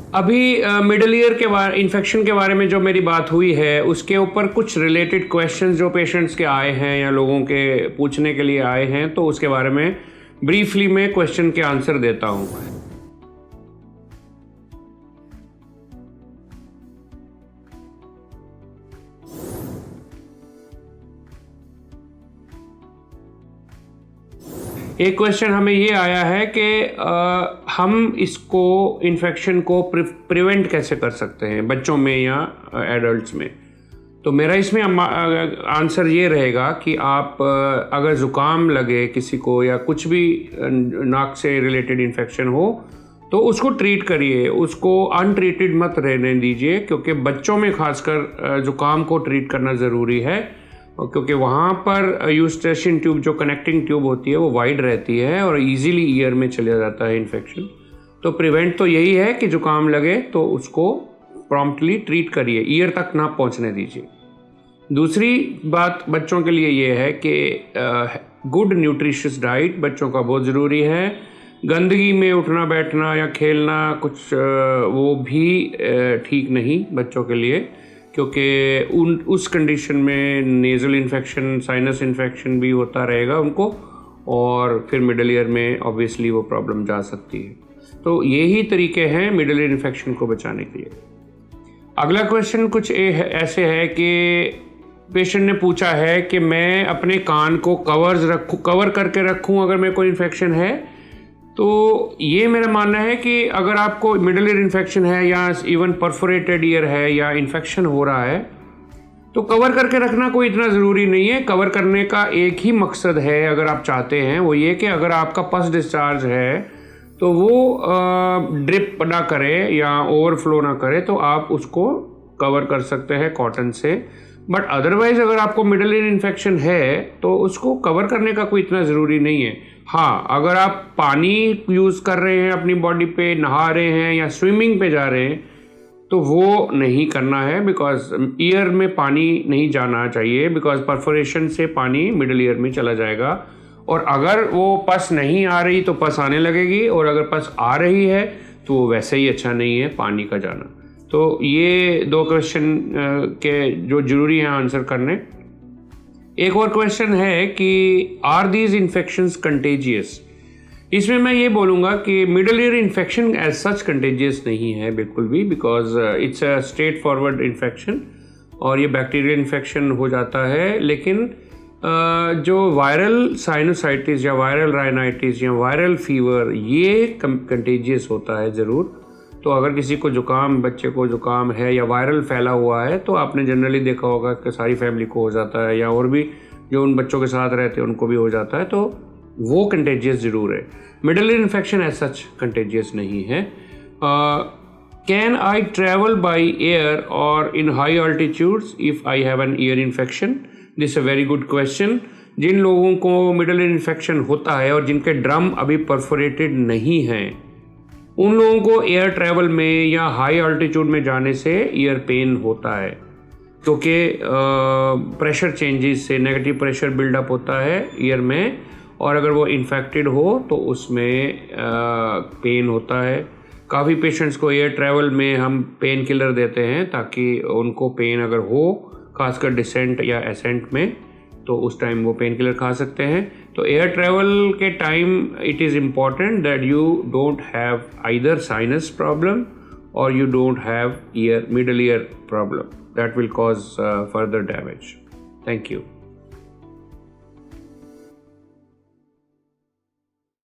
अभी middle ear के बारे इन्फेक्शन के बारे में जो मेरी बात हुई है उसके ऊपर कुछ रिलेटेड क्वेश्चंस जो पेशेंट्स के आए हैं या लोगों के पूछने के लिए आए हैं, तो उसके बारे में ब्रीफली मैं क्वेश्चन के आंसर देता हूँ। एक क्वेश्चन हमें ये आया है कि हम इसको इन्फेक्शन को प्रिवेंट कैसे कर सकते हैं बच्चों में या एडल्ट्स में। तो मेरा इसमें आंसर ये रहेगा कि आप अगर ज़ुकाम लगे किसी को या कुछ भी नाक से रिलेटेड इन्फेक्शन हो तो उसको ट्रीट करिए, उसको अनट्रीटेड मत रहने दीजिए, क्योंकि बच्चों में खासकर ज़ुकाम को ट्रीट करना ज़रूरी है, क्योंकि वहाँ पर यूस्टेशियन ट्यूब जो कनेक्टिंग ट्यूब होती है वो वाइड रहती है और इजीली ईयर में चले जाता है इन्फेक्शन। तो प्रिवेंट तो यही है कि जुकाम लगे तो उसको प्रॉम्प्टली ट्रीट करिए, ईयर तक ना पहुँचने दीजिए। दूसरी बात बच्चों के लिए ये है कि गुड न्यूट्रिशियस डाइट बच्चों का बहुत ज़रूरी है। गंदगी में उठना बैठना या खेलना कुछ वो भी ठीक नहीं बच्चों के लिए, क्योंकि उस कंडीशन में नेज़ल इन्फेक्शन, साइनस इन्फेक्शन भी होता रहेगा उनको, और फिर मिडल ईयर में ऑब्वियसली वो प्रॉब्लम जा सकती है। तो यही तरीके हैं मिडल ईयर इन्फेक्शन को बचाने के लिए। अगला क्वेश्चन कुछ ऐसे है कि पेशेंट ने पूछा है कि मैं अपने कान को कवर करके रखूं अगर मेरे को इन्फेक्शन है। तो ये मेरा मानना है कि अगर आपको मिडल ईयर इन्फेक्शन है या इवन परफोरेटेड ईयर है या इन्फेक्शन हो रहा है तो कवर करके रखना कोई इतना ज़रूरी नहीं है। कवर करने का एक ही मकसद है, अगर आप चाहते हैं, वो ये कि अगर आपका पस डिस्चार्ज है तो वो ड्रिप ना करे या ओवरफ्लो ना करे, तो आप उसको कवर कर सकते हैं कॉटन से। बट अदरवाइज़ अगर आपको मिडल ईयर इन्फेक्शन है तो उसको कवर करने का कोई इतना ज़रूरी नहीं है। हाँ, अगर आप पानी यूज़ कर रहे हैं अपनी बॉडी पे, नहा रहे हैं या स्विमिंग पे जा रहे हैं तो वो नहीं करना है, बिकॉज ईयर में पानी नहीं जाना चाहिए, बिकॉज परफोरेशन से पानी मिडल ईयर में चला जाएगा। और अगर वो पस नहीं आ रही तो पस आने लगेगी, और अगर पस आ रही है तो वो वैसे ही अच्छा नहीं है पानी का जाना। तो ये दो क्वेश्चन के जो ज़रूरी हैं आंसर करने। एक और क्वेश्चन है कि आर दीज इन्फेक्शंस कंटेजियस। इसमें मैं ये बोलूँगा कि middle ear infection as such contagious नहीं है बिल्कुल भी, because it's a straightforward infection और ये बैक्टीरियल इन्फेक्शन हो जाता है। लेकिन जो वायरल साइनोसाइटिस या वायरल राइनाइटिस या वायरल फीवर, ये कंटेजियस होता है ज़रूर। तो अगर किसी को जुकाम, बच्चे को जुकाम है या वायरल फैला हुआ है तो आपने जनरली देखा होगा कि सारी फैमिली को हो जाता है, या और भी जो उन बच्चों के साथ रहते हैं उनको भी हो जाता है, तो वो कंटेजियस ज़रूर है। Middle ear infection as such contagious नहीं है। Can I travel by air और in high altitudes if I have an ear infection? This a very good question. जिन लोगों को मिडल ईयर इन्फेक्शन होता है और जिनके ड्रम अभी परफोरेटेड नहीं हैं, उन लोगों को एयर ट्रैवल में या हाई अल्टीट्यूड में जाने से ईयर पेन होता है, क्योंकि प्रेशर चेंजेस से नेगेटिव प्रेशर बिल्डअप होता है ईयर में, और अगर वो इन्फेक्टेड हो तो उसमें पेन होता है। काफ़ी पेशेंट्स को एयर ट्रैवल में हम पेन किलर देते हैं ताकि उनको पेन अगर हो, खासकर डिसेंट या एसेंट में, तो उस टाइम वो पेन किलर खा सकते हैं। तो एयर ट्रैवल के time it is important that you don't have either sinus problem और you don't have middle ear problem that will cause further damage. Thank you.